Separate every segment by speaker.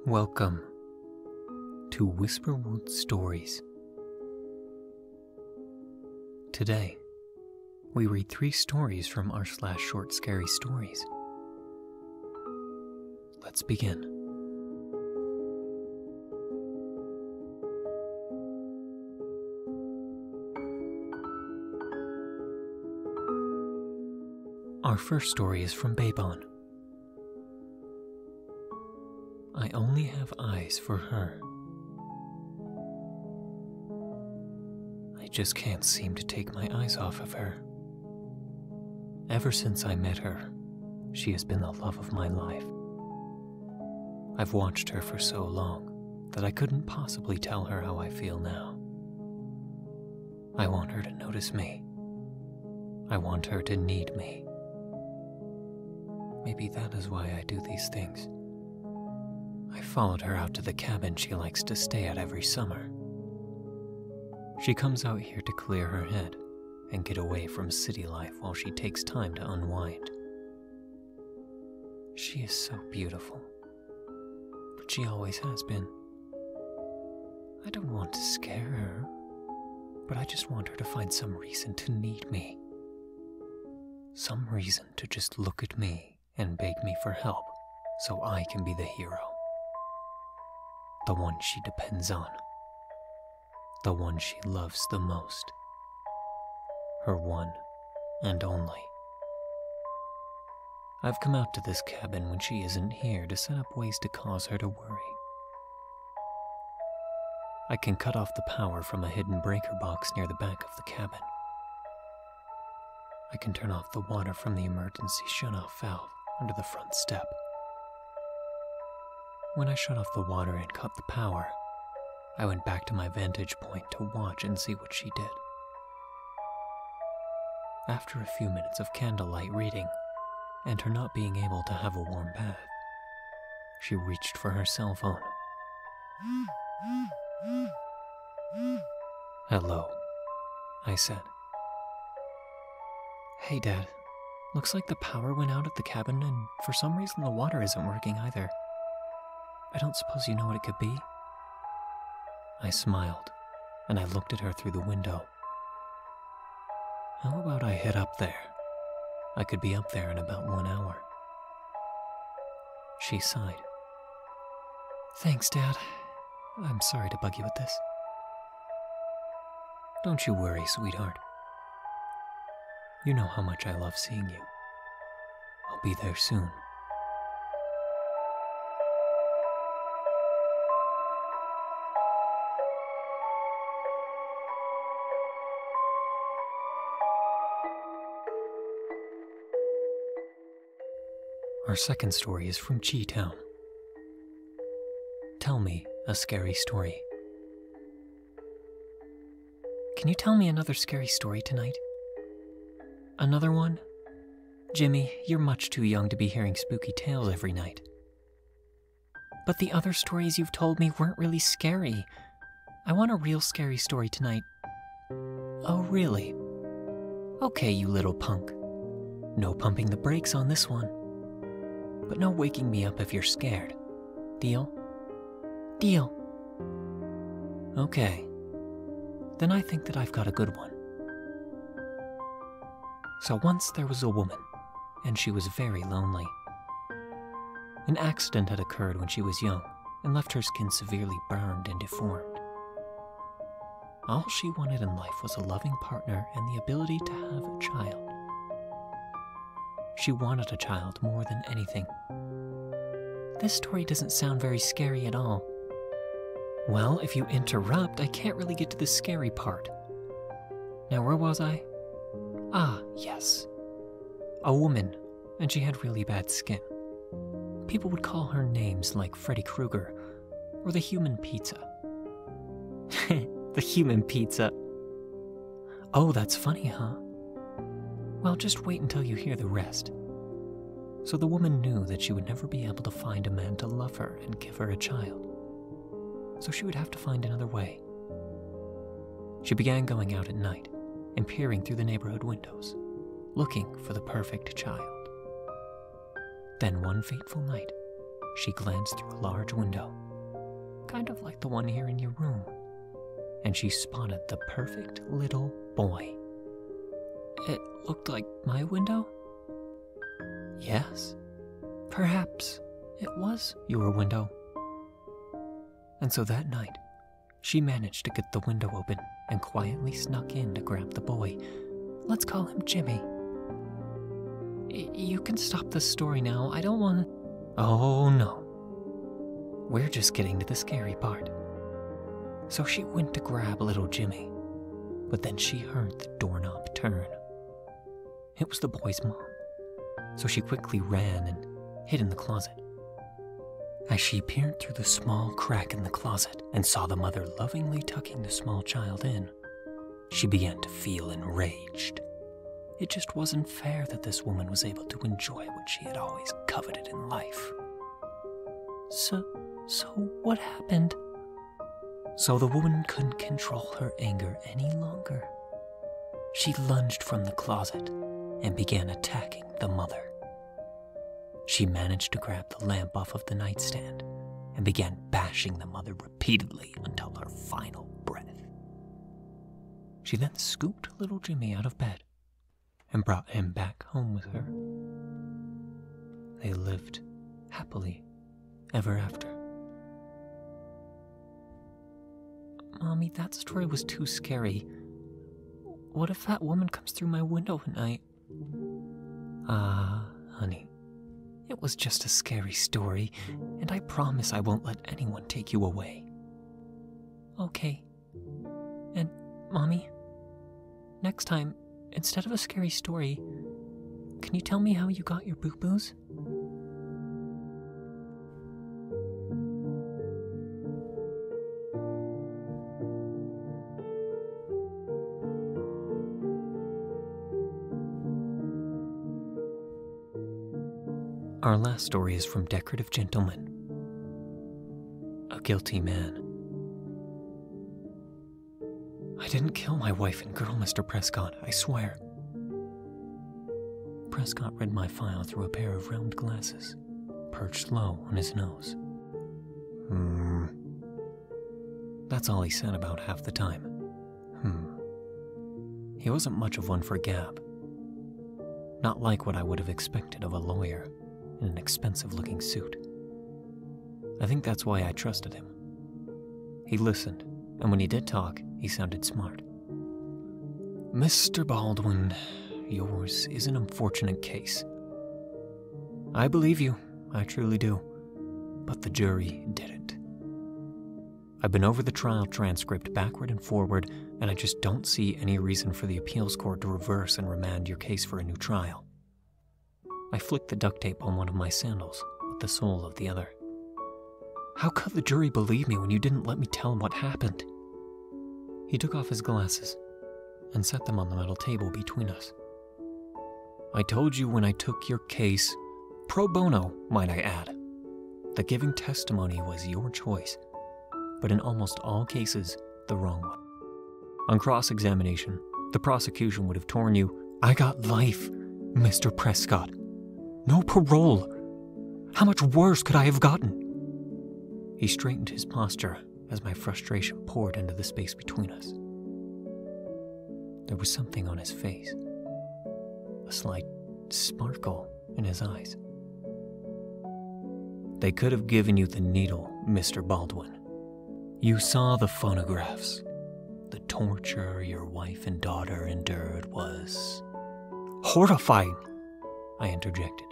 Speaker 1: Welcome to Whisperwood Stories. Today, we read 3 stories from r/short scary stories. Let's begin. Our first story is from Baybon. I only have eyes for her. I just can't seem to take my eyes off of her. Ever since I met her, she has been the love of my life. I've watched her for so long that I couldn't possibly tell her how I feel now. I want her to notice me. I want her to need me. Maybe that is why I do these things. I followed her out to the cabin she likes to stay at every summer. She comes out here to clear her head and get away from city life while she takes time to unwind. She is so beautiful, but she always has been. I don't want to scare her, but I just want her to find some reason to need me. Some reason to just look at me and beg me for help so I can be the hero. The one she depends on. The one she loves the most. Her one and only. I've come out to this cabin when she isn't here to set up ways to cause her to worry. I can cut off the power from a hidden breaker box near the back of the cabin. I can turn off the water from the emergency shut-off valve under the front step. When I shut off the water and cut the power, I went back to my vantage point to watch and see what she did. After a few minutes of candlelight reading, and her not being able to have a warm bath, she reached for her cell phone. "Hello," I said. "Hey, Dad. Looks like the power went out at the cabin, and for some reason the water isn't working either. I don't suppose you know what it could be?" I smiled, and I looked at her through the window. "How about I head up there? I could be up there in about 1 hour." She sighed. "Thanks, Dad. I'm sorry to bug you with this." "Don't you worry, sweetheart. You know how much I love seeing you. I'll be there soon." Our second story is from G-Town. Tell me a scary story. Can you tell me another scary story tonight? Another one? Jimmy, you're much too young to be hearing spooky tales every night. But the other stories you've told me weren't really scary. I want a real scary story tonight. Oh, really? Okay, you little punk. No pumping the brakes on this one. But no waking me up if you're scared. Deal? Deal. Okay. Then I think that I've got a good one. So once there was a woman, and she was very lonely. An accident had occurred when she was young and left her skin severely burned and deformed. All she wanted in life was a loving partner and the ability to have a child. She wanted a child more than anything. This story doesn't sound very scary at all. Well, if you interrupt, I can't really get to the scary part. Now, where was I? Ah, yes. A woman, and she had really bad skin. People would call her names like Freddy Krueger or the Human Pizza. The Human Pizza. Oh, that's funny, huh? Well, just wait until you hear the rest. So the woman knew that she would never be able to find a man to love her and give her a child. So she would have to find another way. She began going out at night and peering through the neighborhood windows, looking for the perfect child. Then one fateful night, she glanced through a large window, kind of like the one here in your room, and she spotted the perfect little boy. It looked like my window? Yes, perhaps it was your window. And so that night, she managed to get the window open and quietly snuck in to grab the boy. Let's call him Jimmy. You can stop this story now. I don't want to... Oh no. We're just getting to the scary part. So she went to grab little Jimmy, but then she heard the doorknob turn. It was the boy's mom, so she quickly ran and hid in the closet. As she peered through the small crack in the closet and saw the mother lovingly tucking the small child in, she began to feel enraged. It just wasn't fair that this woman was able to enjoy what she had always coveted in life. So what happened? So the woman couldn't control her anger any longer. She lunged from the closet and began attacking the mother. She managed to grab the lamp off of the nightstand and began bashing the mother repeatedly until her final breath. She then scooped little Jimmy out of bed and brought him back home with her. They lived happily ever after. Mommy, that story was too scary. What if that woman comes through my window at night? Honey, it was just a scary story, and I promise I won't let anyone take you away. Okay. And, Mommy, next time, instead of a scary story, can you tell me how you got your boo-boos? Our last story is from Decorative Gentleman, a guilty man. I didn't kill my wife and girl, Mr. Prescott, I swear. Prescott read my file through a pair of round glasses, perched low on his nose. That's all he said about half the time. He wasn't much of one for gab. Not like what I would have expected of a lawyer in an expensive-looking suit. I think that's why I trusted him. He listened, and when he did talk, he sounded smart. Mr. Baldwin, yours is an unfortunate case. I believe you, I truly do, but the jury didn't. I've been over the trial transcript backward and forward, and I just don't see any reason for the appeals court to reverse and remand your case for a new trial. I flicked the duct tape on one of my sandals with the sole of the other. How could the jury believe me when you didn't let me tell them what happened? He took off his glasses and set them on the metal table between us. I told you when I took your case, pro bono, might I add, that giving testimony was your choice, but in almost all cases, the wrong one. On cross-examination, the prosecution would have torn you, I got life, Mr. Prescott. No parole. How much worse could I have gotten? He straightened his posture as my frustration poured into the space between us. There was something on his face, a slight sparkle in his eyes. They could have given you the needle, Mr. Baldwin. You saw the phonographs. The torture your wife and daughter endured was horrifying, I interjected.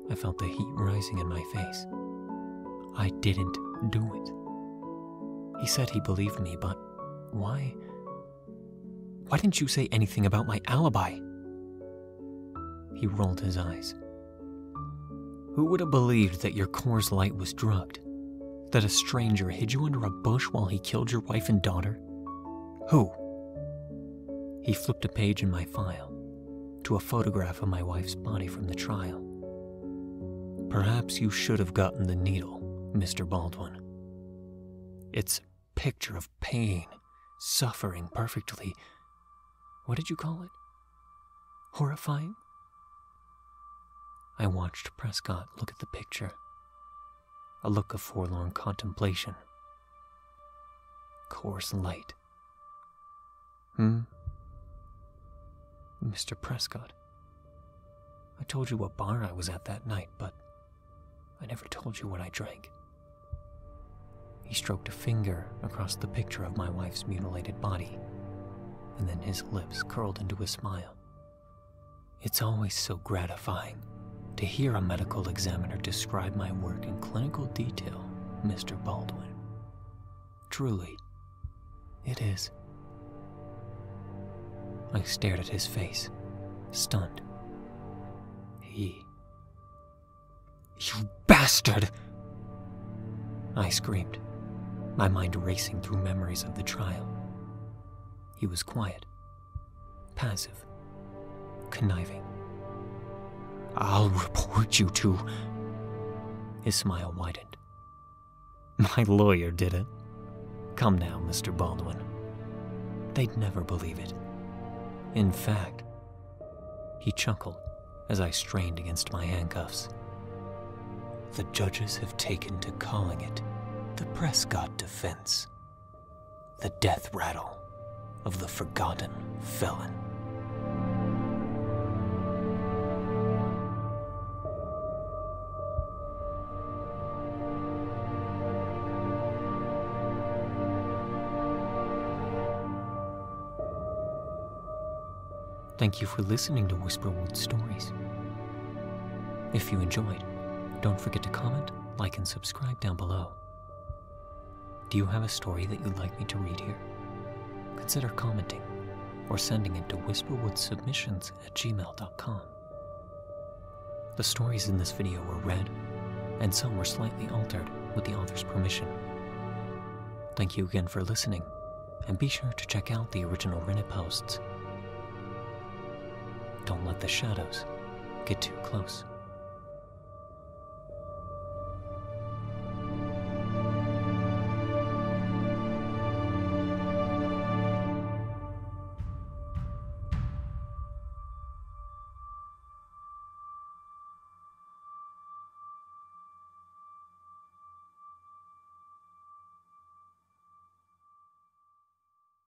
Speaker 1: I felt the heat rising in my face. I didn't do it. He said he believed me, but why? Why didn't you say anything about my alibi? He rolled his eyes. Who would have believed that your Coors Light was drugged? That a stranger hid you under a bush while he killed your wife and daughter? Who? He flipped a page in my file to a photograph of my wife's body from the trial. Perhaps you should have gotten the needle, Mr. Baldwin. It's a picture of pain, suffering perfectly. What did you call it? Horrifying? I watched Prescott look at the picture, a look of forlorn contemplation. Coors Light. Mr. Prescott, I told you what bar I was at that night, but I never told you what I drank. He stroked a finger across the picture of my wife's mutilated body, and then his lips curled into a smile. It's always so gratifying to hear a medical examiner describe my work in clinical detail, Mr. Baldwin. Truly, it is. I stared at his face, stunned. You bastard! I screamed, my mind racing through memories of the trial. He was quiet, passive, conniving. I'll report you to... His smile widened. My lawyer did it. Come now, Mr. Baldwin. They'd never believe it. In fact, he chuckled as I strained against my handcuffs. The judges have taken to calling it the Prescott defense, the death rattle of the forgotten felon. Thank you for listening to Whisperwood Stories. If you enjoyed, don't forget to comment, like, and subscribe down below. Do you have a story that you'd like me to read here? Consider commenting or sending it to whisperwoodsubmissions@gmail.com. The stories in this video were read, and some were slightly altered with the author's permission. Thank you again for listening, and be sure to check out the original Reddit posts. Don't let the shadows get too close.